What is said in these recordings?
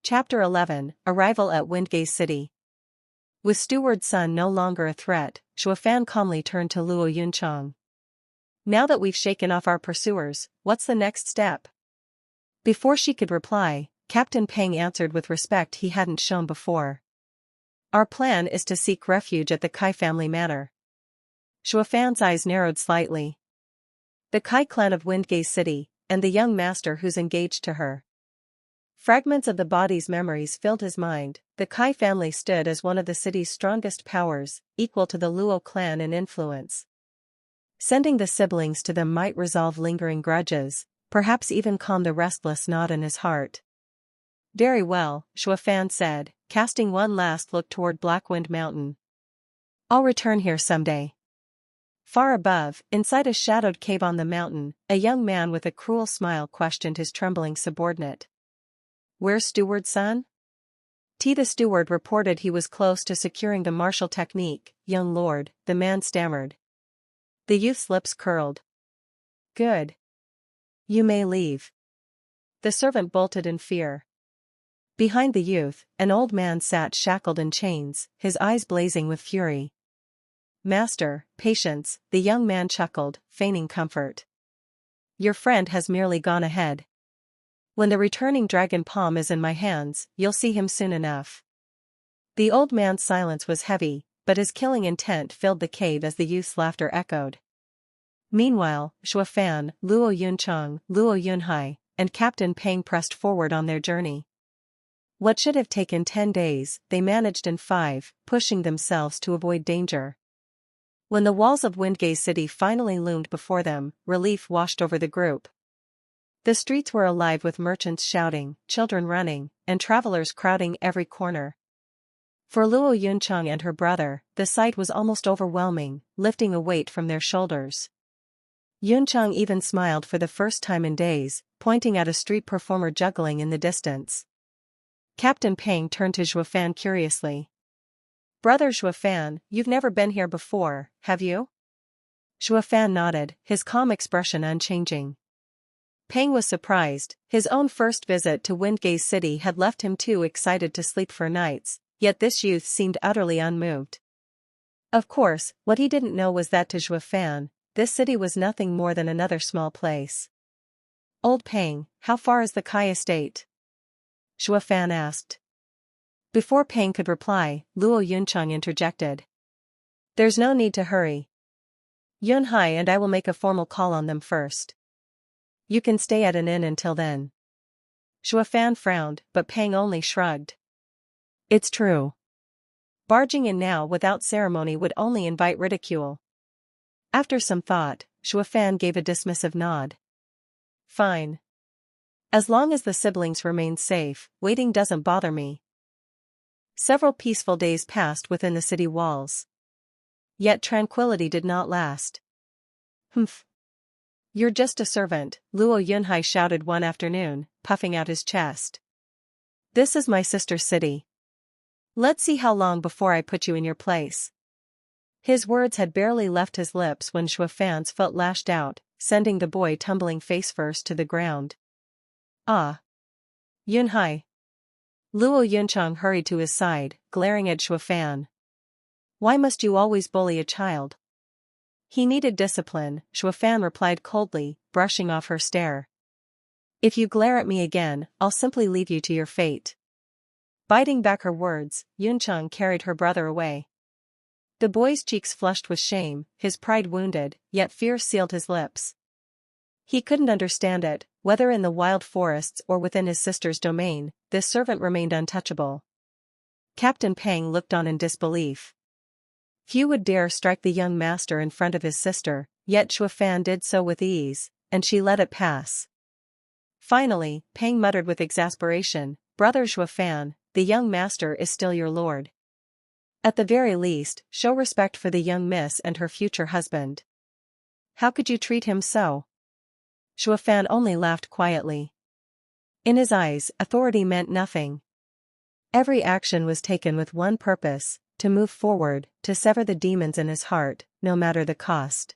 Chapter 11, Arrival at Windgaze City. With Steward's son no longer a threat, Shuafan calmly turned to Luo Yunchang. Now that we've shaken off our pursuers, what's the next step? Before she could reply, Captain Peng answered with respect he hadn't shown before. Our plan is to seek refuge at the Kai family manor. Shuafan's eyes narrowed slightly. The Kai clan of Windgaze City, and the young master who's engaged to her. Fragments of the body's memories filled his mind. The Kai family stood as one of the city's strongest powers, equal to the Luo clan in influence. Sending the siblings to them might resolve lingering grudges, perhaps even calm the restless knot in his heart. Very well, Shuafan said, casting one last look toward Blackwind Mountain. I'll return here someday. Far above, inside a shadowed cave on the mountain, a young man with a cruel smile questioned his trembling subordinate. Where's Steward's son? The steward reported he was close to securing the martial technique, young lord, the man stammered. The youth's lips curled. Good. You may leave. The servant bolted in fear. Behind the youth, an old man sat shackled in chains, his eyes blazing with fury. Master, patience, the young man chuckled, feigning comfort. Your friend has merely gone ahead. When the returning dragon palm is in my hands, you'll see him soon enough. The old man's silence was heavy, but his killing intent filled the cave as the youth's laughter echoed. Meanwhile, Shuafan, Luo Yunchang, Luo Yunhai, and Captain Peng pressed forward on their journey. What should have taken 10 days, they managed in 5, pushing themselves to avoid danger. When the walls of Windgaze City finally loomed before them, relief washed over the group. The streets were alive with merchants shouting, children running, and travelers crowding every corner. For Luo Yunchang and her brother, the sight was almost overwhelming, lifting a weight from their shoulders. Yunchang even smiled for the first time in days, pointing at a street performer juggling in the distance. Captain Peng turned to Shuafan curiously. Brother Shuafan, you've never been here before, have you? Shuafan nodded, his calm expression unchanging. Peng was surprised. His own first visit to Windgaze City had left him too excited to sleep for nights, yet this youth seemed utterly unmoved. Of course, what he didn't know was that to Shuafan, this city was nothing more than another small place. Old Peng, how far is the Kai estate? Shuafan asked. Before Peng could reply, Luo Yunchang interjected. There's no need to hurry. Yunhai and I will make a formal call on them first. You can stay at an inn until then. Shuafan frowned, but Peng only shrugged. It's true. Barging in now without ceremony would only invite ridicule. After some thought, Shuafan gave a dismissive nod. Fine. As long as the siblings remain safe, waiting doesn't bother me. Several peaceful days passed within the city walls. Yet tranquility did not last. Humph. You're just a servant, Luo Yunhai shouted one afternoon, puffing out his chest. This is my sister's city. Let's see how long before I put you in your place. His words had barely left his lips when Shuafan's foot lashed out, sending the boy tumbling face first to the ground. Ah! Yunhai! Luo Yunchang hurried to his side, glaring at Shuafan. Why must you always bully a child? He needed discipline, Shuafan replied coldly, brushing off her stare. If you glare at me again, I'll simply leave you to your fate. Biting back her words, Yunchang carried her brother away. The boy's cheeks flushed with shame, his pride wounded, yet fear sealed his lips. He couldn't understand it, whether in the wild forests or within his sister's domain, this servant remained untouchable. Captain Peng looked on in disbelief. Few would dare strike the young master in front of his sister, yet Shuafan did so with ease, and she let it pass. Finally, Peng muttered with exasperation, Brother Shuafan, the young master is still your lord. At the very least, show respect for the young miss and her future husband. How could you treat him so? Shuafan only laughed quietly. In his eyes, authority meant nothing. Every action was taken with one purpose, to move forward, to sever the demons in his heart, no matter the cost.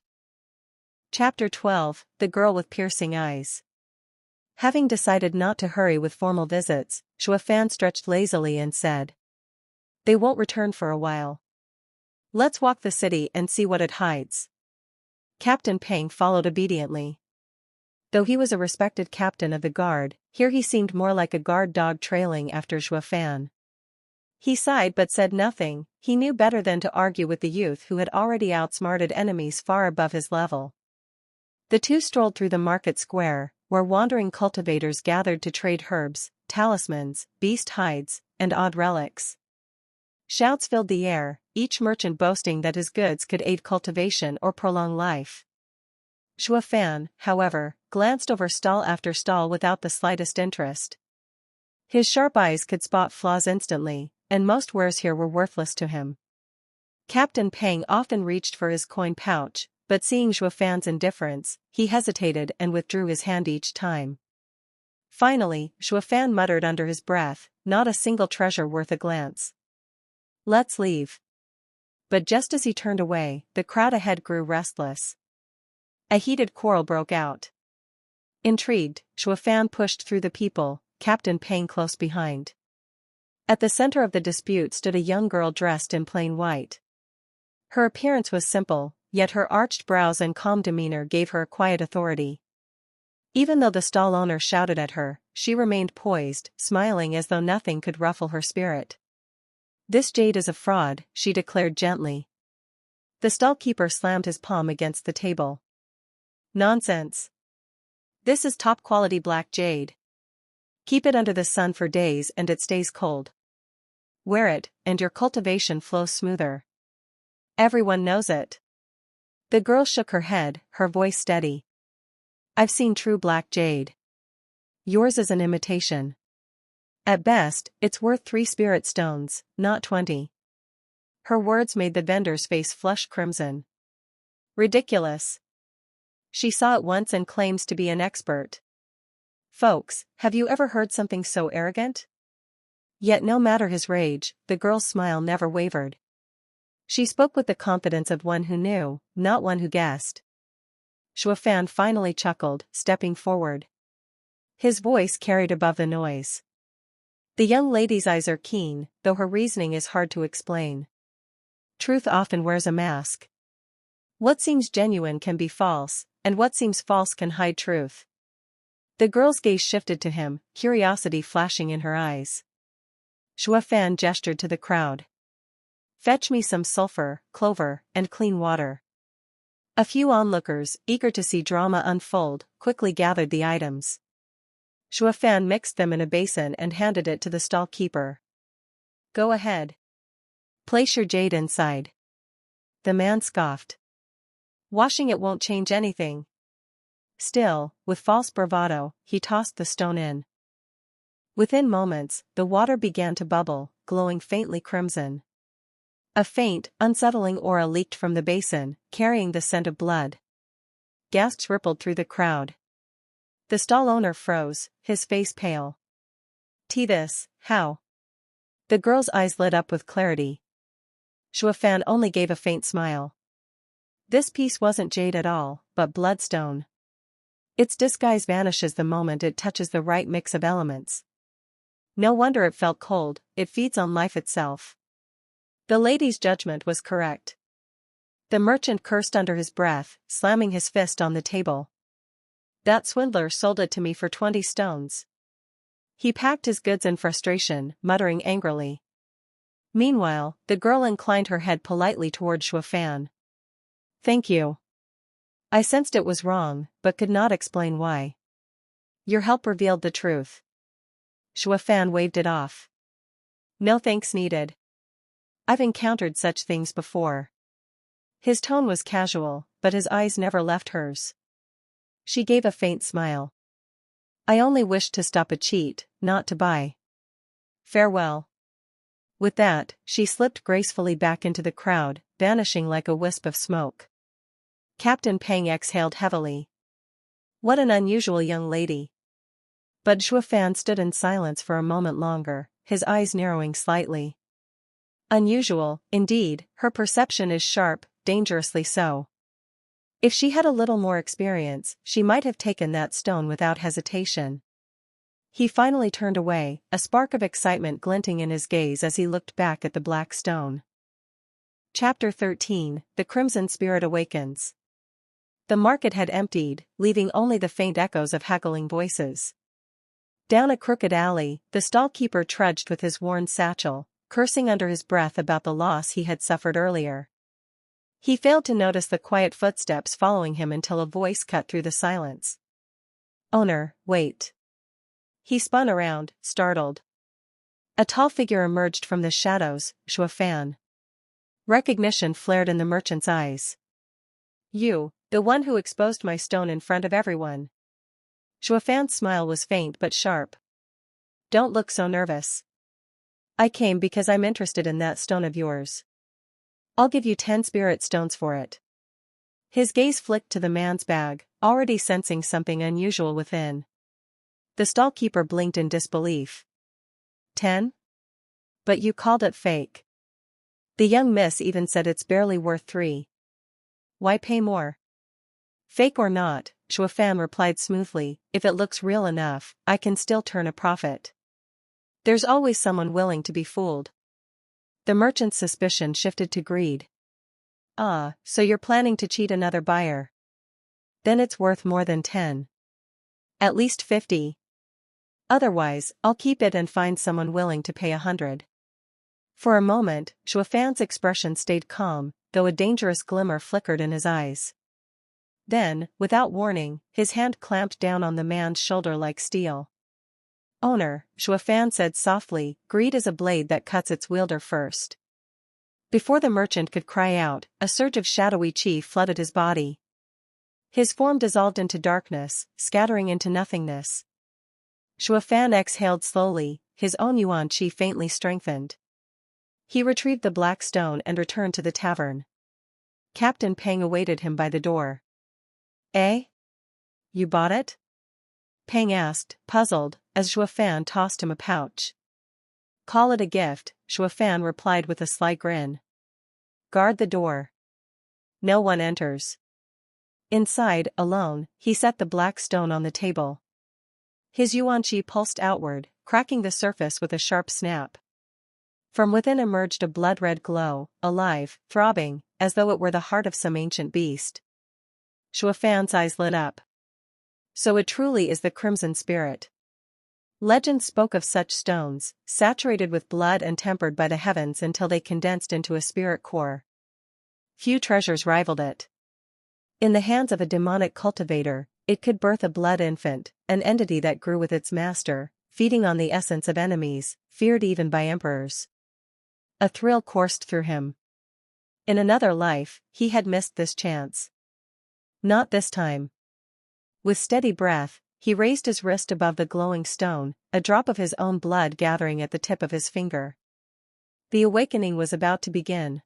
Chapter 12, The Girl with Piercing Eyes. Having decided not to hurry with formal visits, Shuafan stretched lazily and said, "They won't return for a while. Let's walk the city and see what it hides." Captain Peng followed obediently. Though he was a respected captain of the guard, here he seemed more like a guard dog trailing after Shuafan. He sighed but said nothing. He knew better than to argue with the youth who had already outsmarted enemies far above his level. The two strolled through the market square, where wandering cultivators gathered to trade herbs, talismans, beast hides, and odd relics. Shouts filled the air, each merchant boasting that his goods could aid cultivation or prolong life. Shuafan, however, glanced over stall after stall without the slightest interest. His sharp eyes could spot flaws instantly, and most wares here were worthless to him. Captain Peng often reached for his coin pouch, but seeing Shuafan's indifference, he hesitated and withdrew his hand each time. Finally, Shuafan muttered under his breath, "Not a single treasure worth a glance. Let's leave." But just as he turned away, the crowd ahead grew restless. A heated quarrel broke out. Intrigued, Shuafan pushed through the people, Captain Peng close behind. At the center of the dispute stood a young girl dressed in plain white. Her appearance was simple, yet her arched brows and calm demeanor gave her a quiet authority. Even though the stall owner shouted at her, she remained poised, smiling as though nothing could ruffle her spirit. "This jade is a fraud," she declared gently. The stall keeper slammed his palm against the table. "Nonsense. This is top-quality black jade. Keep it under the sun for days and it stays cold. Wear it, and your cultivation flows smoother. Everyone knows it." The girl shook her head, her voice steady. "I've seen true black jade. Yours is an imitation. At best, it's worth 3 spirit stones, not 20. Her words made the vendor's face flush crimson. "Ridiculous." She saw it once and claims to be an expert. Folks, have you ever heard something so arrogant? Yet no matter his rage, the girl's smile never wavered. She spoke with the confidence of one who knew, not one who guessed. Shuafan finally chuckled, stepping forward. His voice carried above the noise. "The young lady's eyes are keen, though her reasoning is hard to explain. Truth often wears a mask. What seems genuine can be false, and what seems false can hide truth." The girl's gaze shifted to him, curiosity flashing in her eyes. Shuafan gestured to the crowd. "Fetch me some sulfur, clover, and clean water." A few onlookers, eager to see drama unfold, quickly gathered the items. Shuafan mixed them in a basin and handed it to the stall keeper. "Go ahead. Place your jade inside." The man scoffed. "Washing it won't change anything." Still, with false bravado, he tossed the stone in. Within moments, the water began to bubble, glowing faintly crimson. A faint, unsettling aura leaked from the basin, carrying the scent of blood. Gasps rippled through the crowd. The stall owner froze, his face pale. "This, how?" The girl's eyes lit up with clarity. Shuafan only gave a faint smile. "This piece wasn't jade at all, but bloodstone. Its disguise vanishes the moment it touches the right mix of elements. No wonder it felt cold, it feeds on life itself." The lady's judgment was correct. The merchant cursed under his breath, slamming his fist on the table. "That swindler sold it to me for 20 stones. He packed his goods in frustration, muttering angrily." Meanwhile, the girl inclined her head politely toward Shuafan. "Thank you. I sensed it was wrong, but could not explain why. Your help revealed the truth." Shuafan waved it off. "No thanks needed. I've encountered such things before." His tone was casual, but his eyes never left hers. She gave a faint smile. "I only wished to stop a cheat, not to buy. Farewell." With that, she slipped gracefully back into the crowd, vanishing like a wisp of smoke. Captain Peng exhaled heavily. What an unusual young lady. But Shuafan stood in silence for a moment longer, his eyes narrowing slightly. Unusual, indeed, her perception is sharp, dangerously so. If she had a little more experience, she might have taken that stone without hesitation. He finally turned away, a spark of excitement glinting in his gaze as he looked back at the black stone. Chapter 13, The Crimson Spirit Awakens. The market had emptied, leaving only the faint echoes of haggling voices. Down a crooked alley, the stall-keeper trudged with his worn satchel, cursing under his breath about the loss he had suffered earlier. He failed to notice the quiet footsteps following him until a voice cut through the silence. "Owner, wait." He spun around, startled. A tall figure emerged from the shadows, Shuafan. Recognition flared in the merchant's eyes. "You, the one who exposed my stone in front of everyone." Shuafan's smile was faint but sharp. "Don't look so nervous. I came because I'm interested in that stone of yours. I'll give you 10 spirit stones for it." His gaze flicked to the man's bag, already sensing something unusual within. The stallkeeper blinked in disbelief. 10? But you called it fake. The young miss even said it's barely worth 3. Why pay more? Fake or not, Shuafan replied smoothly, if it looks real enough, I can still turn a profit. There's always someone willing to be fooled. The merchant's suspicion shifted to greed. Ah, so you're planning to cheat another buyer. Then it's worth more than 10. At least 50. Otherwise, I'll keep it and find someone willing to pay 100. For a moment, Shuafan's expression stayed calm, though a dangerous glimmer flickered in his eyes. Then, without warning, his hand clamped down on the man's shoulder like steel. "Owner," Shuafan said softly, "greed is a blade that cuts its wielder first." Before the merchant could cry out, a surge of shadowy chi flooded his body. His form dissolved into darkness, scattering into nothingness. Shuafan exhaled slowly, his own yuan chi faintly strengthened. He retrieved the black stone and returned to the tavern. Captain Peng awaited him by the door. "Eh? You bought it?" Peng asked, puzzled, as Shuafan tossed him a pouch. "Call it a gift," Shuafan replied with a sly grin. "Guard the door. No one enters." Inside, alone, he set the black stone on the table. His yuan chi pulsed outward, cracking the surface with a sharp snap. From within emerged a blood-red glow, alive, throbbing, as though it were the heart of some ancient beast. Shuafan's eyes lit up. So it truly is the Crimson Spirit. Legend spoke of such stones, saturated with blood and tempered by the heavens until they condensed into a spirit core. Few treasures rivaled it. In the hands of a demonic cultivator, it could birth a blood infant, an entity that grew with its master, feeding on the essence of enemies, feared even by emperors. A thrill coursed through him. In another life, he had missed this chance. Not this time. With steady breath, he raised his wrist above the glowing stone, a drop of his own blood gathering at the tip of his finger. The awakening was about to begin.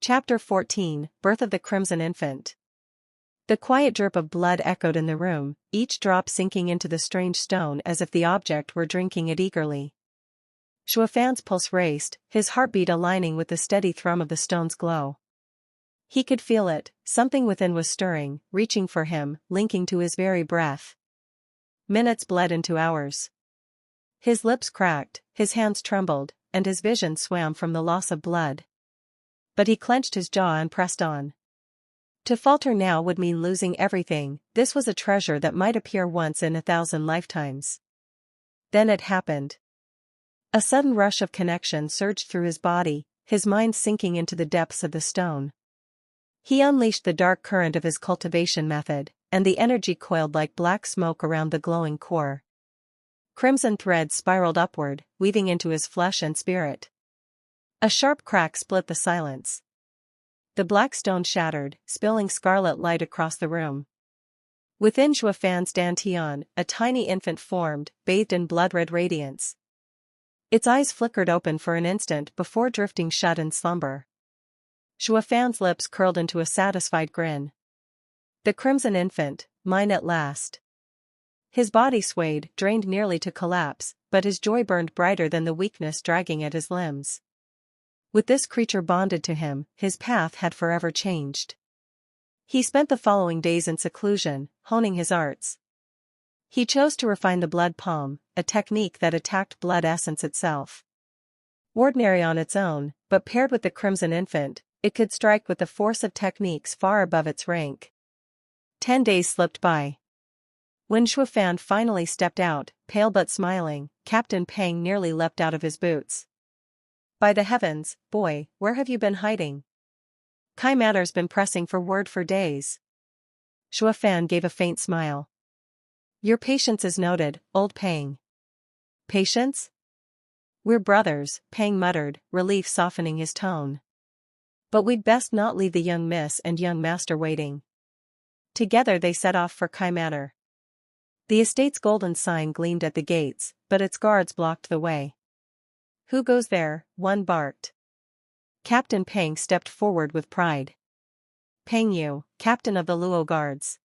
Chapter 14, Birth of the Crimson Infant. The quiet drip of blood echoed in the room, each drop sinking into the strange stone as if the object were drinking it eagerly. Shuafan's pulse raced, his heartbeat aligning with the steady thrum of the stone's glow. He could feel it, something within was stirring, reaching for him, linking to his very breath. Minutes bled into hours. His lips cracked, his hands trembled, and his vision swam from the loss of blood. But he clenched his jaw and pressed on. To falter now would mean losing everything. This was a treasure that might appear once in 1,000 lifetimes. Then it happened. A sudden rush of connection surged through his body, his mind sinking into the depths of the stone. He unleashed the dark current of his cultivation method, and the energy coiled like black smoke around the glowing core. Crimson threads spiraled upward, weaving into his flesh and spirit. A sharp crack split the silence. The black stone shattered, spilling scarlet light across the room. Within Shuafan's dantian, a tiny infant formed, bathed in blood-red radiance. Its eyes flickered open for an instant before drifting shut in slumber. Shuafan's lips curled into a satisfied grin. The crimson infant, mine at last. His body swayed, drained nearly to collapse, but his joy burned brighter than the weakness dragging at his limbs. With this creature bonded to him, his path had forever changed. He spent the following days in seclusion, honing his arts. He chose to refine the blood palm, a technique that attacked blood essence itself. Ordinary on its own, but paired with the crimson infant, it could strike with the force of techniques far above its rank. 10 days slipped by. When Shuafan finally stepped out, pale but smiling, Captain Peng nearly leapt out of his boots. By the heavens, boy, where have you been hiding? Kai Matter's been pressing for word for days. Shuafan gave a faint smile. Your patience is noted, old Peng. Patience? We're brothers, Peng muttered, relief softening his tone. But we'd best not leave the young miss and young master waiting. Together they set off for Kai Matter. The estate's golden sign gleamed at the gates, but its guards blocked the way. Who goes there? One barked. Captain Peng stepped forward with pride. Peng Yu, captain of the Luo guards.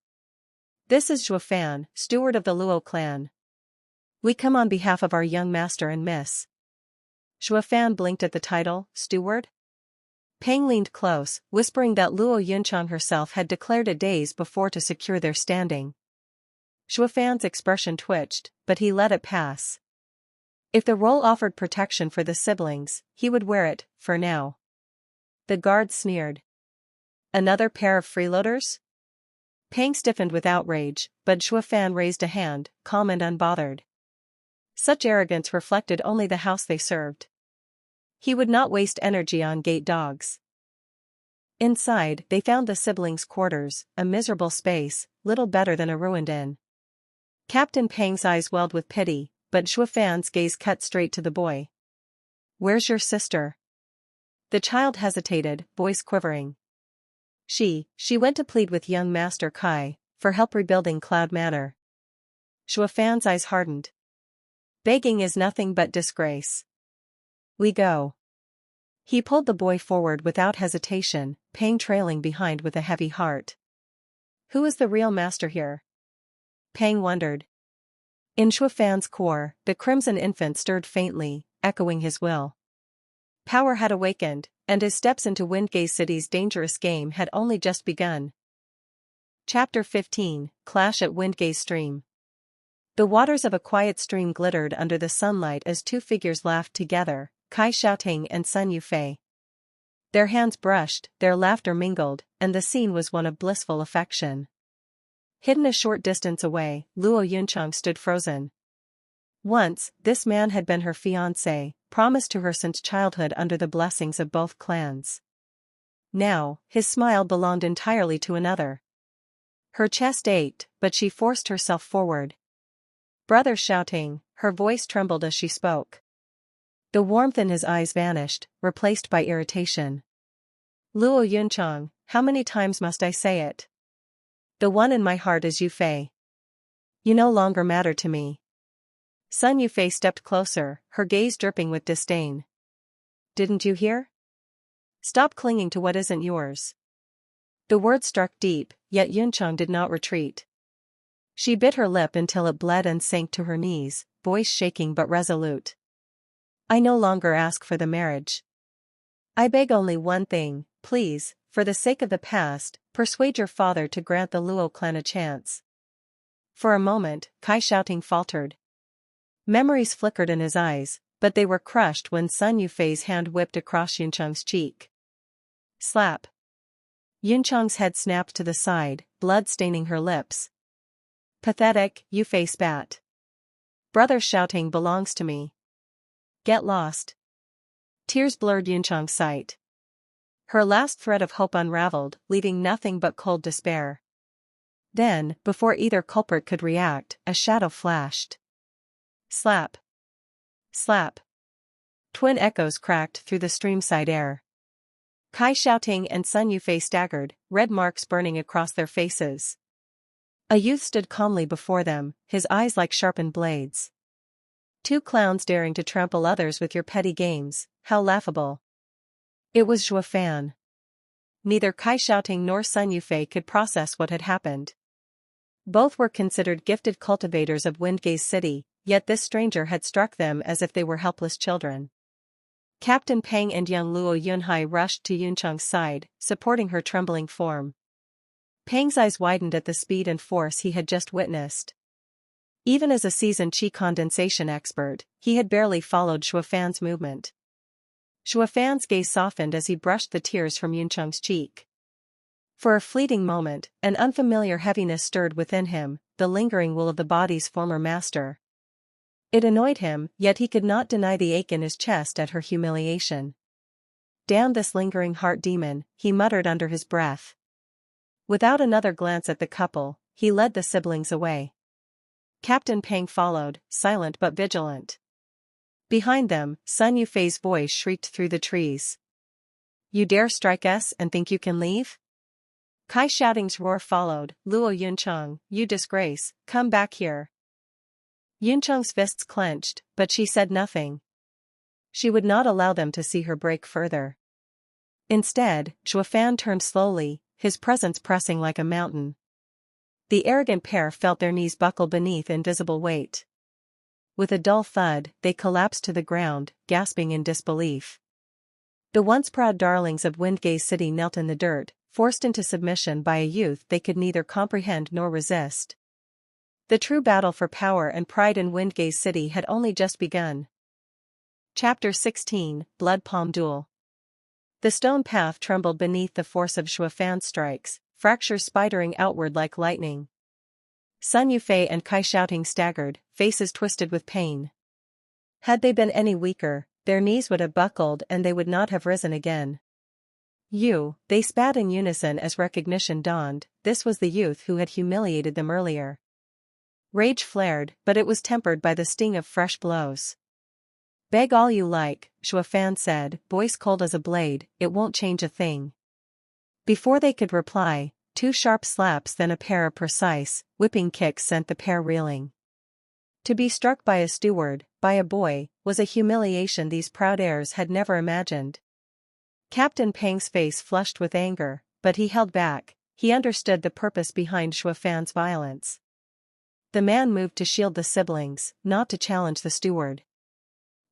This is Shuafan, steward of the Luo clan. We come on behalf of our young master and miss. Shuafan blinked at the title, steward. Peng leaned close, whispering that Luo Yunchang herself had declared it days before to secure their standing. Shuafan's expression twitched, but he let it pass. If the role offered protection for the siblings, he would wear it, for now. The guard sneered. Another pair of freeloaders? Peng stiffened with outrage, but Shuafan raised a hand, calm and unbothered. Such arrogance reflected only the house they served. He would not waste energy on gate dogs. Inside, they found the siblings' quarters, a miserable space, little better than a ruined inn. Captain Peng's eyes welled with pity, but Shuafan's gaze cut straight to the boy. Where's your sister? The child hesitated, voice quivering. She went to plead with young Master Kai, for help rebuilding Cloud Manor. Shuafan's eyes hardened. Begging is nothing but disgrace. We go. He pulled the boy forward without hesitation, Peng trailing behind with a heavy heart. Who is the real master here? Peng wondered. In Shuafan's core, the crimson infant stirred faintly, echoing his will. Power had awakened, and his steps into Windgate City's dangerous game had only just begun. Chapter 15, Clash at Windgate Stream. The waters of a quiet stream glittered under the sunlight as two figures laughed together, Kai Xiaoting and Sun Yufei. Their hands brushed, their laughter mingled, and the scene was one of blissful affection. Hidden a short distance away, Luo Yunchang stood frozen. Once, this man had been her fiancé, promised to her since childhood under the blessings of both clans. Now, his smile belonged entirely to another. Her chest ached, but she forced herself forward. Brother Shouting, her voice trembled as she spoke. The warmth in his eyes vanished, replaced by irritation. Luo Yunchang, how many times must I say it? The one in my heart is Yufei. You no longer matter to me. Sun Yufei stepped closer, her gaze dripping with disdain. Didn't you hear? Stop clinging to what isn't yours. The words struck deep, yet Yunchang did not retreat. She bit her lip until it bled and sank to her knees, voice shaking but resolute. I no longer ask for the marriage. I beg only one thing, please, for the sake of the past, persuade your father to grant the Luo clan a chance. For a moment, Kai Xiaoting faltered. Memories flickered in his eyes, but they were crushed when Sun Yufei's hand whipped across Yunchang's cheek. Slap. Yunchang's head snapped to the side, blood staining her lips. Pathetic, Yufei spat. Brother Shouting belongs to me. Get lost. Tears blurred Yunchang's sight. Her last thread of hope unraveled, leaving nothing but cold despair. Then, before either culprit could react, a shadow flashed. Slap. Slap. Twin echoes cracked through the streamside air. Kai Xiaoting and Sun Yufei staggered, red marks burning across their faces. A youth stood calmly before them, his eyes like sharpened blades. Two clowns daring to trample others with your petty games, how laughable. It was Shuafan. Neither Kai Xiaoting nor Sun Yufei could process what had happened. Both were considered gifted cultivators of Windgate City, yet this stranger had struck them as if they were helpless children. Captain Peng and young Luo Yunhai rushed to Yunchang's side, supporting her trembling form. Peng's eyes widened at the speed and force he had just witnessed. Even as a seasoned qi condensation expert, he had barely followed Shuafan's movement. Shuafan's gaze softened as he brushed the tears from Yuncheng's cheek. For a fleeting moment, an unfamiliar heaviness stirred within him, the lingering will of the body's former master. It annoyed him, yet he could not deny the ache in his chest at her humiliation. "Damn this lingering heart demon," he muttered under his breath. Without another glance at the couple, he led the siblings away. Captain Peng followed, silent but vigilant. Behind them, Sun Yufei's voice shrieked through the trees. "You dare strike us and think you can leave?" Kai Shouting's roar followed. "Luo Yuncheng, you disgrace, come back here." Yuncheng's fists clenched, but she said nothing. She would not allow them to see her break further. Instead, Shuafan turned slowly, his presence pressing like a mountain. The arrogant pair felt their knees buckle beneath invisible weight. With a dull thud, they collapsed to the ground, gasping in disbelief. The once proud darlings of Windgaze City knelt in the dirt, forced into submission by a youth they could neither comprehend nor resist. The true battle for power and pride in Windgaze City had only just begun. Chapter 16, Blood Palm Duel. The stone path trembled beneath the force of Shuafan's strikes, fractures spidering outward like lightning. Sun Yufei and Kai Shouting staggered, faces twisted with pain. Had they been any weaker, their knees would have buckled and they would not have risen again. They spat in unison as recognition dawned. This was the youth who had humiliated them earlier. Rage flared, but it was tempered by the sting of fresh blows. "Beg all you like," Shuafan said, voice cold as a blade, "it won't change a thing." Before they could reply, two sharp slaps then a pair of precise, whipping kicks sent the pair reeling. To be struck by a steward, by a boy, was a humiliation these proud heirs had never imagined. Captain Peng's face flushed with anger, but he held back. He understood the purpose behind Shuafan's violence. The man moved to shield the siblings, not to challenge the steward.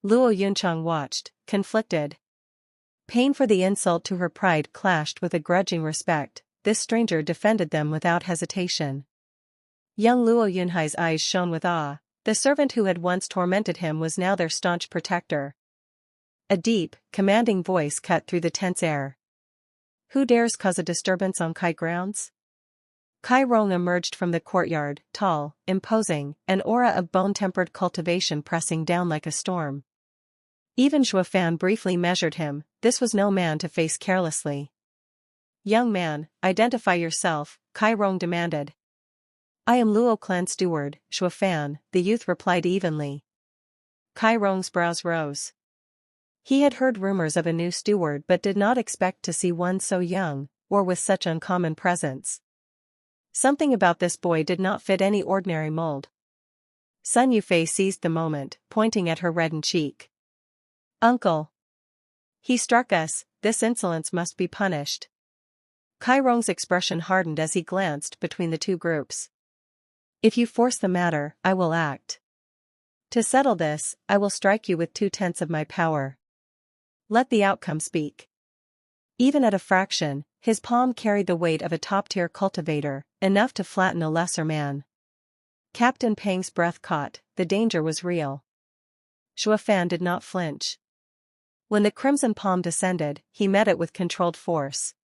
Luo Yuncheng watched, conflicted. Pain for the insult to her pride clashed with a grudging respect. This stranger defended them without hesitation. Young Luo Yunhai's eyes shone with awe. The servant who had once tormented him was now their staunch protector. A deep, commanding voice cut through the tense air. "Who dares cause a disturbance on Kai grounds?" Kai Rong emerged from the courtyard, tall, imposing, an aura of bone-tempered cultivation pressing down like a storm. Even Shuafan briefly measured him. This was no man to face carelessly. "Young man, identify yourself," Kai Rong demanded. "I am Luo clan steward, Shuafan," the youth replied evenly. Kai Rong's brows rose. He had heard rumors of a new steward but did not expect to see one so young, or with such uncommon presence. Something about this boy did not fit any ordinary mold. Sun Yufei seized the moment, pointing at her reddened cheek. "Uncle! He struck us, this insolence must be punished." Kai Rong's expression hardened as he glanced between the two groups. "If you force the matter, I will act. To settle this, I will strike you with 2/10 of my power. Let the outcome speak." Even at a fraction, his palm carried the weight of a top-tier cultivator, enough to flatten a lesser man. Captain Peng's breath caught. The danger was real. Shuafan did not flinch. When the crimson palm descended, he met it with controlled force.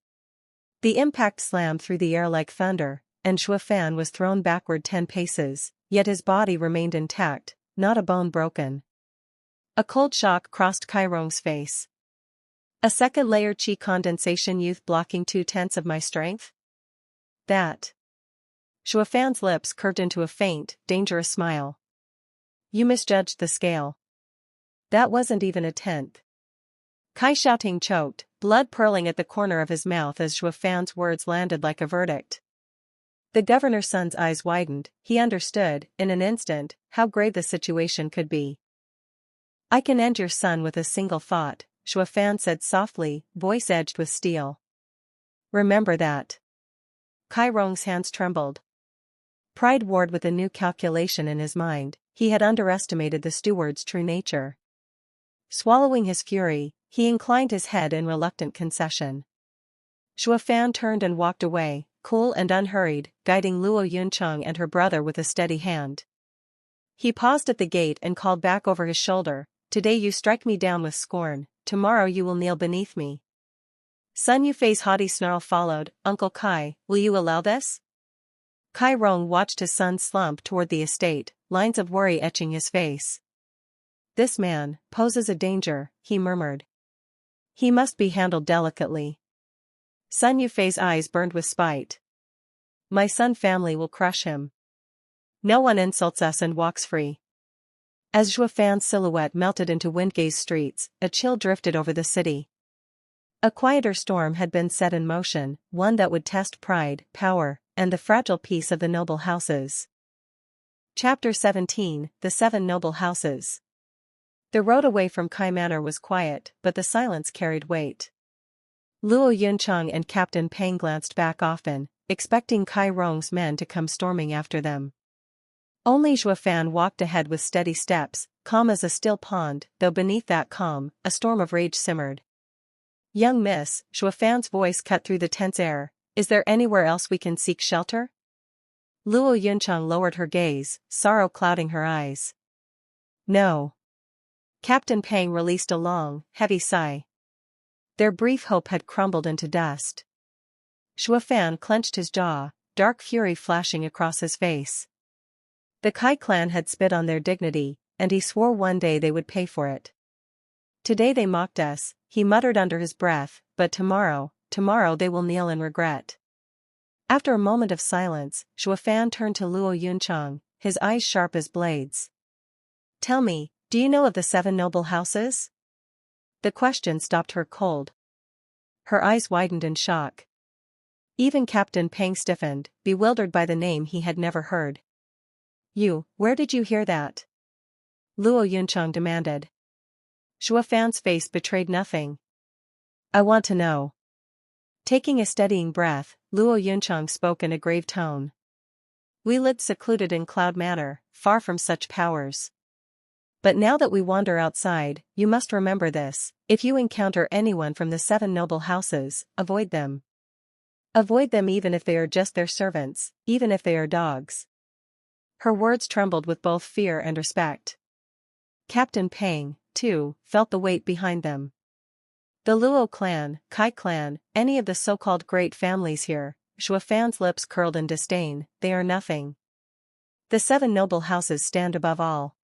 The impact slammed through the air like thunder, and Shuafan was thrown backward 10 paces, yet his body remained intact, not a bone broken. A cold shock crossed Kai Rong's face. A second layer qi condensation youth blocking 2/10 of my strength? That. Shuafan's lips curved into a faint, dangerous smile. "You misjudged the scale. That wasn't even a 10th. Kai Shouting choked, blood purling at the corner of his mouth as Shuafan's words landed like a verdict. The governor's son's eyes widened. He understood, in an instant, how grave the situation could be. "I can end your son with a single thought," Shuafan said softly, voice edged with steel. "Remember that." Kai Rong's hands trembled. Pride warred with a new calculation in his mind. He had underestimated the steward's true nature. Swallowing his fury, he inclined his head in reluctant concession. Shuafan turned and walked away, cool and unhurried, guiding Luo Yuncheng and her brother with a steady hand. He paused at the gate and called back over his shoulder, "Today you strike me down with scorn, tomorrow you will kneel beneath me." Sun Yufei's haughty snarl followed, "Uncle Kai, will you allow this?" Kai Rong watched his son slump toward the estate, lines of worry etching his face. "This man poses a danger," he murmured. "He must be handled delicately." Sun Yufei's eyes burned with spite. "My Sun family will crush him. No one insults us and walks free." As Zhuo Fan's silhouette melted into Windgaze streets, a chill drifted over the city. A quieter storm had been set in motion, one that would test pride, power, and the fragile peace of the noble houses. Chapter 17, The Seven Noble Houses. The road away from Kai Manor was quiet, but the silence carried weight. Luo Yunchang and Captain Peng glanced back often, expecting Kai Rong's men to come storming after them. Only Zhuo Fan walked ahead with steady steps, calm as a still pond, though beneath that calm, a storm of rage simmered. "Young miss," Zhuo Fan's voice cut through the tense air, "is there anywhere else we can seek shelter?" Luo Yunchang lowered her gaze, sorrow clouding her eyes. "No." Captain Peng released a long, heavy sigh. Their brief hope had crumbled into dust. Zhuo Fan clenched his jaw, dark fury flashing across his face. The Kai clan had spit on their dignity, and he swore one day they would pay for it. "Today they mocked us," he muttered under his breath, "but tomorrow they will kneel in regret." After a moment of silence, Zhuo Fan turned to Luo Yunchang, his eyes sharp as blades. "Tell me, do you know of the seven noble houses?" The question stopped her cold. Her eyes widened in shock. Even Captain Peng stiffened, bewildered by the name he had never heard. Where did you hear that?" Luo Yunchang demanded. Zhuo Fan's face betrayed nothing. "I want to know." Taking a steadying breath, Luo Yunchang spoke in a grave tone. "We lived secluded in Cloud Manor, far from such powers. But now that we wander outside, you must remember this: if you encounter anyone from the seven noble houses, avoid them. Avoid them even if they are just their servants, even if they are dogs." Her words trembled with both fear and respect. Captain Peng, too, felt the weight behind them. The Luo clan, Kai clan, any of the so-called great families here, Zhuo Fan's lips curled in disdain, they are nothing. The seven noble houses stand above all.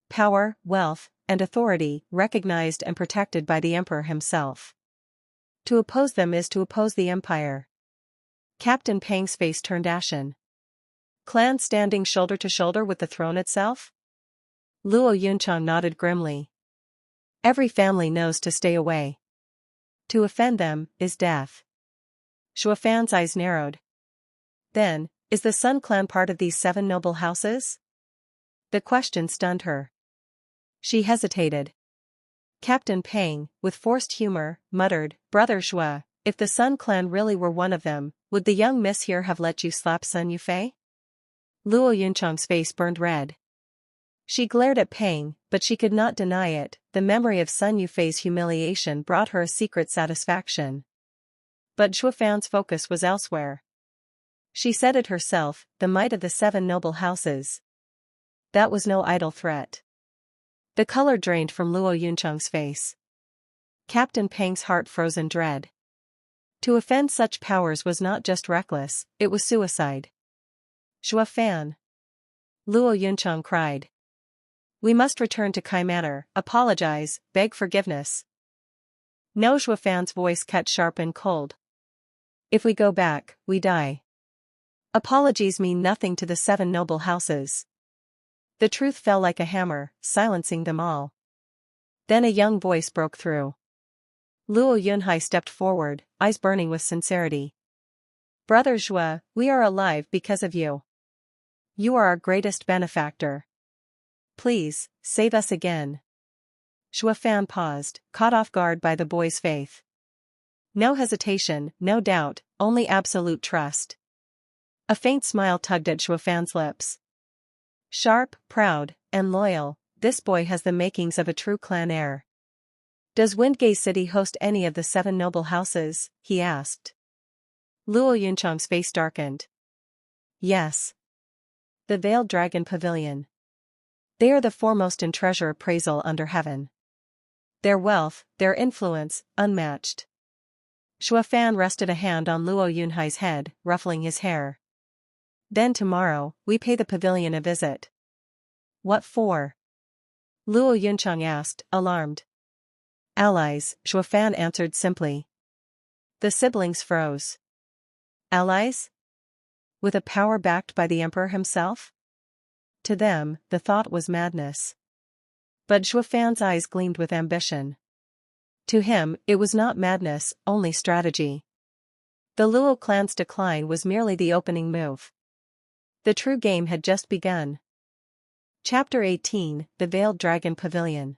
Power, wealth, and authority, recognized and protected by the emperor himself. To oppose them is to oppose the empire. Captain Peng's face turned ashen. Clans standing shoulder to shoulder with the throne itself? Luo Yunchang nodded grimly. Every family knows to stay away. To offend them is death. Zhuo Fan's eyes narrowed. Then, is the Sun clan part of these seven noble houses? The question stunned her. She hesitated. Captain Peng, with forced humor, muttered, "Brother Zhuo, if the Sun clan really were one of them, would the young miss here have let you slap Sun Yufei?" Luo Yunchang's face burned red. She glared at Peng, but she could not deny it. The memory of Sun Yufei's humiliation brought her a secret satisfaction. But Zhuo Fan's focus was elsewhere. She said it herself, the might of the seven noble houses. That was no idle threat. The color drained from Luo Yunchang's face. Captain Peng's heart froze in dread. To offend such powers was not just reckless, it was suicide. "Zhuo Fan!" Luo Yunchang cried. "We must return to Kai Manor, apologize, beg forgiveness." No, Zhuo Fan's voice cut sharp and cold. "If we go back, we die. Apologies mean nothing to the seven noble houses." The truth fell like a hammer, silencing them all. Then a young voice broke through. Luo Yunhai stepped forward, eyes burning with sincerity. "Brother Zhuo, we are alive because of you. You are our greatest benefactor. Please, save us again." Zhuo Fan paused, caught off guard by the boy's faith. No hesitation, no doubt, only absolute trust. A faint smile tugged at Zhuo Fan's lips. Sharp, proud, and loyal, this boy has the makings of a true clan heir. "Does Windgaze City host any of the seven noble houses?" he asked. Luo Yunchang's face darkened. "Yes. The Veiled Dragon Pavilion. They are the foremost in treasure appraisal under heaven. Their wealth, their influence, unmatched. Shuafan rested a hand on Luo Yunhai's head, ruffling his hair. Then tomorrow, we pay the pavilion a visit. What for? Luo Yunchang asked, alarmed. Allies, Shuafan answered simply. The siblings froze. Allies? With a power backed by the emperor himself? To them, the thought was madness. But Shuafan's eyes gleamed with ambition. To him, it was not madness, only strategy. The Luo clan's decline was merely the opening move. The true game had just begun. Chapter 18, The Veiled Dragon Pavilion.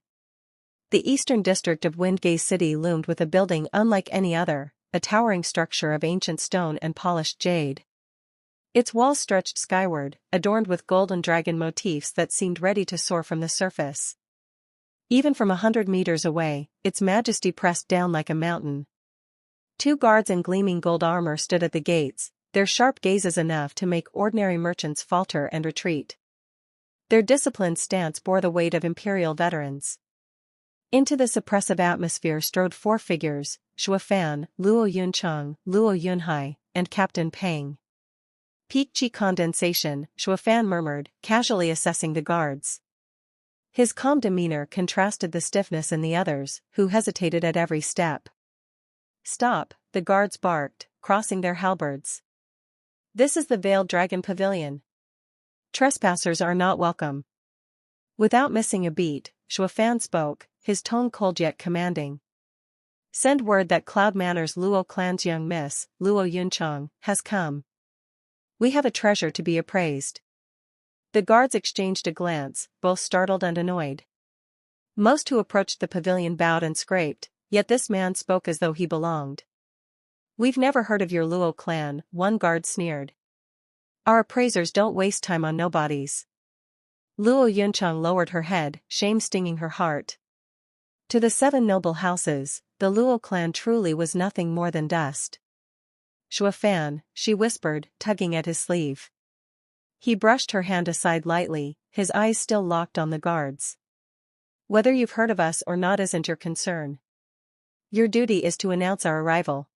The eastern district of Windgate City loomed with a building unlike any other, a towering structure of ancient stone and polished jade. Its walls stretched skyward, adorned with golden dragon motifs that seemed ready to soar from the surface. Even from 100 meters away, its majesty pressed down like a mountain. 2 guards in gleaming gold armor stood at the gates, their sharp gazes enough to make ordinary merchants falter and retreat. Their disciplined stance bore the weight of imperial veterans. Into this oppressive atmosphere strode 4 figures, Shuafan, Luo Yunchang, Luo Yunhai, and Captain Peng. Peak chi condensation, Shuafan murmured, casually assessing the guards. His calm demeanor contrasted the stiffness in the others, who hesitated at every step. Stop, the guards barked, crossing their halberds. This is the Veiled Dragon Pavilion. Trespassers are not welcome. Without missing a beat, Shuafan spoke, his tone cold yet commanding. Send word that Cloud Manor's Luo clan's young miss, Luo Yunchang, has come. We have a treasure to be appraised. The guards exchanged a glance, both startled and annoyed. Most who approached the pavilion bowed and scraped, yet this man spoke as though he belonged. We've never heard of your Luo clan, one guard sneered. Our appraisers don't waste time on nobodies. Luo Yunchang lowered her head, shame stinging her heart. To the 7 noble houses, the Luo clan truly was nothing more than dust. Shuafan, she whispered, tugging at his sleeve. He brushed her hand aside lightly, his eyes still locked on the guards. Whether you've heard of us or not isn't your concern. Your duty is to announce our arrival.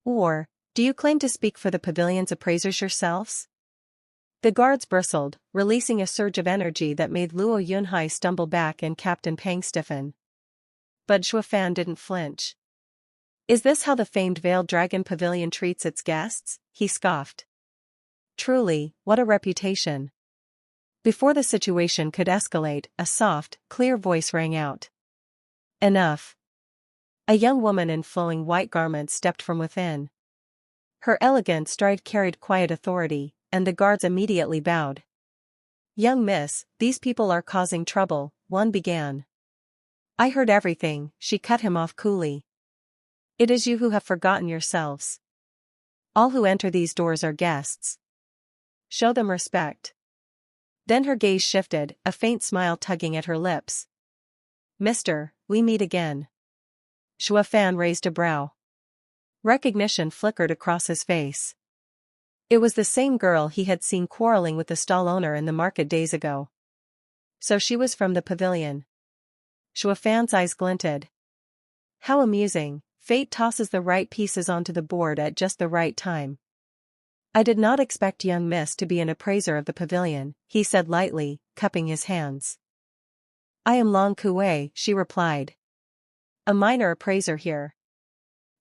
Or, do you claim to speak for the pavilion's appraisers yourselves? The guards bristled, releasing a surge of energy that made Luo Yunhai stumble back and Captain Peng stiffen. But Shuafan didn't flinch. Is this how the famed Veiled Dragon Pavilion treats its guests? He scoffed. Truly, what a reputation. Before the situation could escalate, a soft, clear voice rang out. Enough. A young woman in flowing white garments stepped from within. Her elegant stride carried quiet authority, and the guards immediately bowed. Young miss, these people are causing trouble, one began. I heard everything, she cut him off coolly. It is you who have forgotten yourselves. All who enter these doors are guests. Show them respect. Then her gaze shifted, a faint smile tugging at her lips. Mister, we meet again. Shuafan raised a brow. Recognition flickered across his face. It was the same girl he had seen quarreling with the stall owner in the market days ago. So she was from the pavilion. Shuafan's eyes glinted. How amusing, fate tosses the right pieces onto the board at just the right time. I did not expect young miss to be an appraiser of the pavilion, he said lightly, cupping his hands. I am Long Kuei, she replied. A minor appraiser here.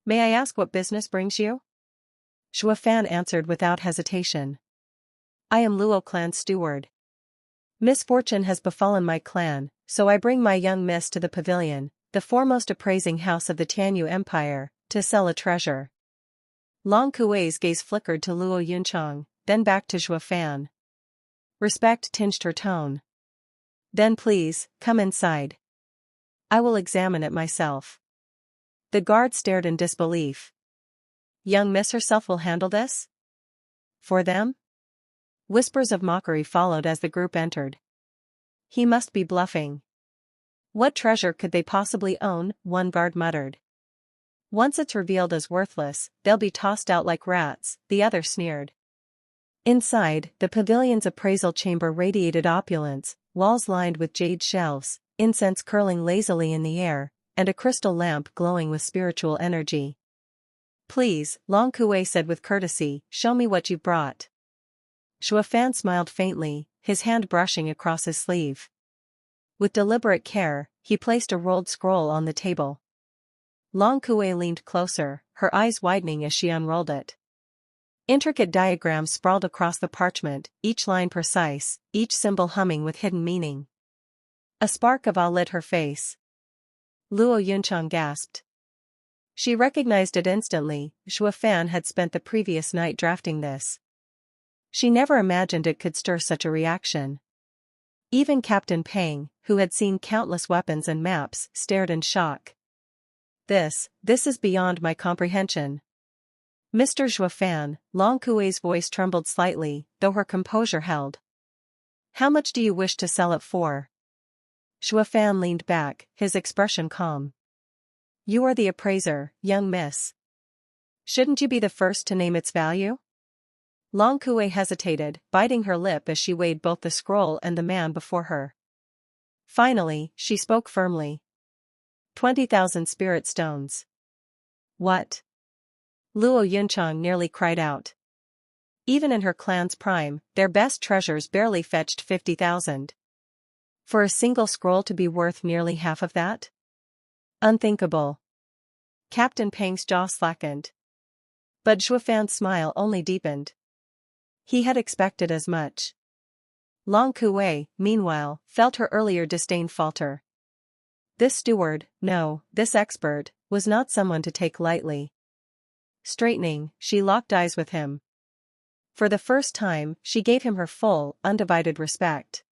May I ask what business brings you? Shuafan answered without hesitation. I am Luo clan's steward. Misfortune has befallen my clan, so I bring my young miss to the pavilion, the foremost appraising house of the Tianyu Empire, to sell a treasure. Long Kuei's gaze flickered to Luo Yunchang, then back to Shuafan. Respect tinged her tone. Then please, come inside. I will examine it myself. The guard stared in disbelief. Young miss herself will handle this? For them? Whispers of mockery followed as the group entered. He must be bluffing. What treasure could they possibly own? One guard muttered. Once it's revealed as worthless, they'll be tossed out like rats, the other sneered. Inside, the pavilion's appraisal chamber radiated opulence, walls lined with jade shelves, incense curling lazily in the air, and a crystal lamp glowing with spiritual energy. "Please," Long Kuei said with courtesy, "show me what you've brought." Shuafan smiled faintly, his hand brushing across his sleeve. With deliberate care, he placed a rolled scroll on the table. Long Kuei leaned closer, her eyes widening as she unrolled it. Intricate diagrams sprawled across the parchment, each line precise, each symbol humming with hidden meaning. A spark of awe lit her face. Luo Yunchang gasped. She recognized it instantly. Shuafan had spent the previous night drafting this. She never imagined it could stir such a reaction. Even Captain Pang, who had seen countless weapons and maps, stared in shock. This is beyond my comprehension. Mr. Shuafan, Long Kuei's voice trembled slightly, though her composure held. How much do you wish to sell it for? Shuafan leaned back, his expression calm. You are the appraiser, young miss. Shouldn't you be the first to name its value? Long Kuei hesitated, biting her lip as she weighed both the scroll and the man before her. Finally, she spoke firmly. 20,000 spirit stones. What? Luo Yunchang nearly cried out. Even in her clan's prime, their best treasures barely fetched 50,000. For a single scroll to be worth nearly half of that? Unthinkable. Captain Pang's jaw slackened. But Shuafan's smile only deepened. He had expected as much. Long Kuei, meanwhile, felt her earlier disdain falter. This steward, no, this expert, was not someone to take lightly. Straightening, she locked eyes with him. For the first time, she gave him her full, undivided respect.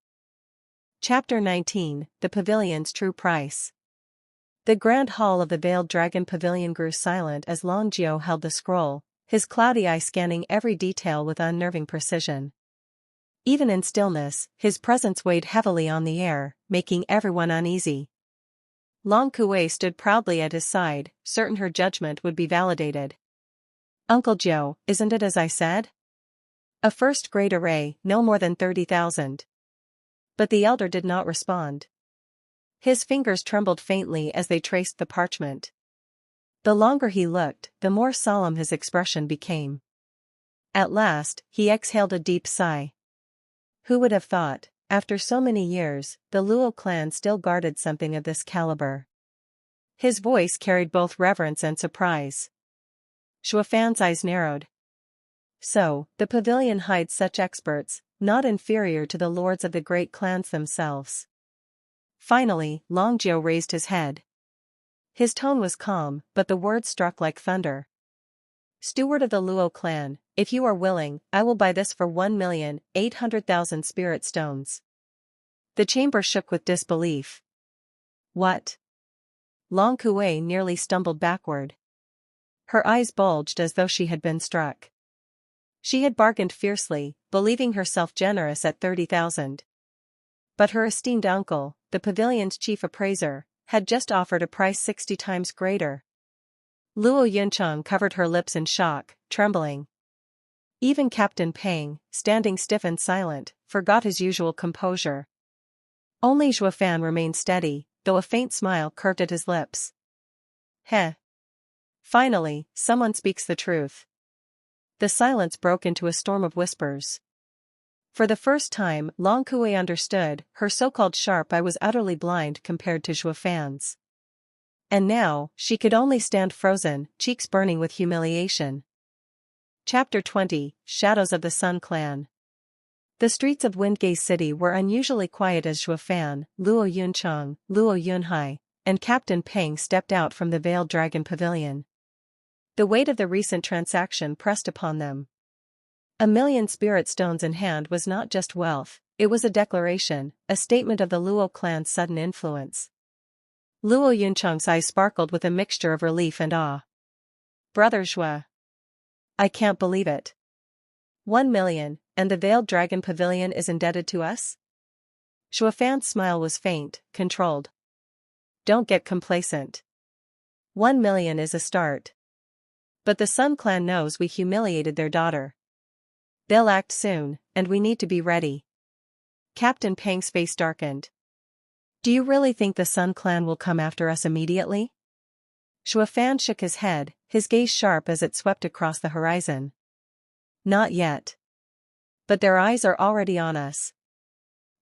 Chapter 19, The Pavilion's True Price. The grand hall of the Veiled Dragon Pavilion grew silent as Long Jiao held the scroll, his cloudy eye scanning every detail with unnerving precision. Even in stillness, his presence weighed heavily on the air, making everyone uneasy. Long Kuei stood proudly at his side, certain her judgment would be validated. Uncle Jiao, isn't it as I said? A first-grade array, no more than 30,000. But the elder did not respond. His fingers trembled faintly as they traced the parchment. The longer he looked, the more solemn his expression became. At last, he exhaled a deep sigh. Who would have thought, after so many years, the Luo clan still guarded something of this caliber? His voice carried both reverence and surprise. Shuafan's eyes narrowed. So, the pavilion hides such experts, not inferior to the lords of the great clans themselves. Finally, Long Jiao raised his head. His tone was calm, but the words struck like thunder. Steward of the Luo clan, if you are willing, I will buy this for 1,800,000 spirit stones. The chamber shook with disbelief. What? Long Kuei nearly stumbled backward. Her eyes bulged as though she had been struck. She had bargained fiercely, believing herself generous at 30,000. But her esteemed uncle, the pavilion's chief appraiser, had just offered a price 60 times greater. Luo Yunchang covered her lips in shock, trembling. Even Captain Pang, standing stiff and silent, forgot his usual composure. Only Shuafan remained steady, though a faint smile curved at his lips. Heh. Finally, someone speaks the truth. The silence broke into a storm of whispers. For the first time, Long Kuei understood, her so-called sharp eye was utterly blind compared to Shuafan's. And now, she could only stand frozen, cheeks burning with humiliation. Chapter 20, Shadows of the Sun Clan. The streets of Windgate City were unusually quiet as Shuafan, Luo Yunchang, Luo Yunhai, and Captain Pang stepped out from the Veiled Dragon Pavilion. The weight of the recent transaction pressed upon them. 1,000,000 spirit stones in hand was not just wealth, it was a declaration, a statement of the Luo clan's sudden influence. Luo Yunchang's eyes sparkled with a mixture of relief and awe. Brother Shua. I can't believe it. 1,000,000, and the Veiled Dragon Pavilion is indebted to us? Shuafan's smile was faint, controlled. Don't get complacent. 1,000,000 is a start. But the Sun Clan knows we humiliated their daughter. They'll act soon, and we need to be ready. Captain Pang's face darkened. Do you really think the Sun Clan will come after us immediately? Shuafan shook his head, his gaze sharp as it swept across the horizon. Not yet. But their eyes are already on us.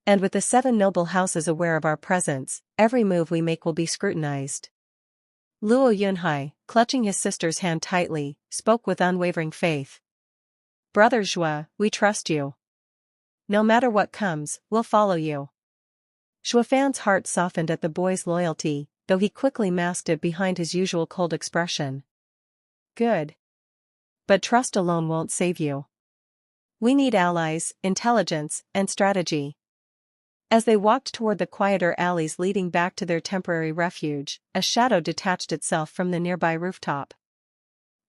And with the 7 noble houses aware of our presence, every move we make will be scrutinized. Luo Yunhai, clutching his sister's hand tightly, spoke with unwavering faith. Brother Zhua, we trust you. No matter what comes, we'll follow you. Shuafan's heart softened at the boy's loyalty, though he quickly masked it behind his usual cold expression. Good. But trust alone won't save you. We need allies, intelligence, and strategy. As they walked toward the quieter alleys leading back to their temporary refuge, a shadow detached itself from the nearby rooftop.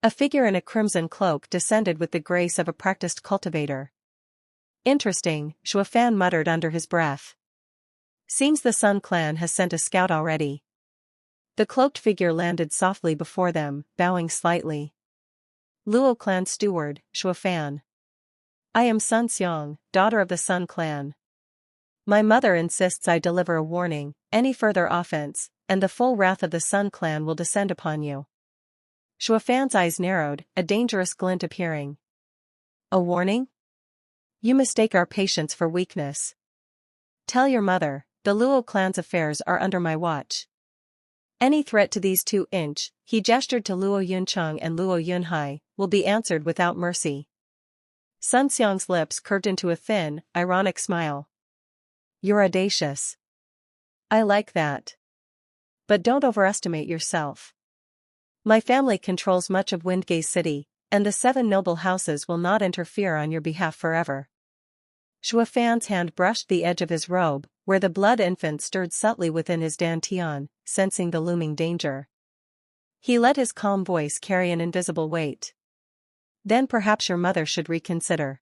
A figure in a crimson cloak descended with the grace of a practiced cultivator. Interesting, Shuafan muttered under his breath. Seems the Sun Clan has sent a scout already. The cloaked figure landed softly before them, bowing slightly. Luo Clan Steward, Shuafan. I am Sun Xiong, daughter of the Sun Clan. My mother insists I deliver a warning, any further offense, and the full wrath of the Sun Clan will descend upon you. Shuafan's eyes narrowed, a dangerous glint appearing. A warning? You mistake our patience for weakness. Tell your mother, the Luo clan's affairs are under my watch. Any threat to these 2-inch, he gestured to Luo Yuncheng and Luo Yunhai, will be answered without mercy. Sun Xiong's lips curved into a thin, ironic smile. You're audacious. I like that. But don't overestimate yourself. My family controls much of Windgate City, and the 7 noble houses will not interfere on your behalf forever. Shuafan's hand brushed the edge of his robe, where the blood infant stirred subtly within his dantian, sensing the looming danger. He let his calm voice carry an invisible weight. Then perhaps your mother should reconsider.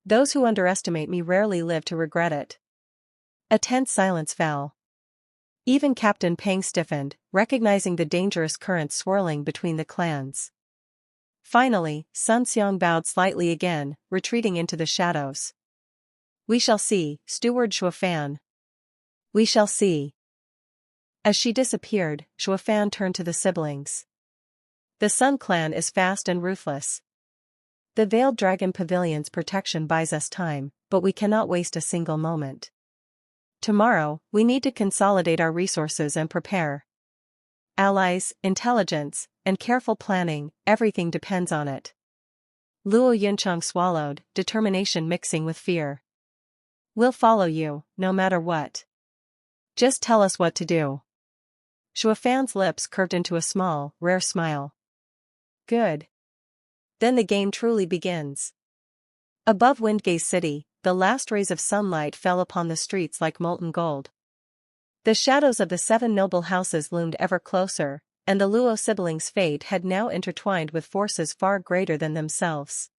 Those who underestimate me rarely live to regret it. A tense silence fell. Even Captain Pang stiffened, recognizing the dangerous current swirling between the clans. Finally, Sun Xiong bowed slightly again, retreating into the shadows. We shall see, Steward Shuafan. We shall see. As she disappeared, Shuafan turned to the siblings. The Sun Clan is fast and ruthless. The Veiled Dragon Pavilion's protection buys us time, but we cannot waste a single moment. Tomorrow, we need to consolidate our resources and prepare. Allies, intelligence, and careful planning, everything depends on it. Luo Yuncheng swallowed, determination mixing with fear. We'll follow you, no matter what. Just tell us what to do. Shuafan's lips curved into a small, rare smile. Good. Then the game truly begins. Above Windgate City, the last rays of sunlight fell upon the streets like molten gold. The shadows of the 7 noble houses loomed ever closer, and the Luo siblings' fate had now intertwined with forces far greater than themselves.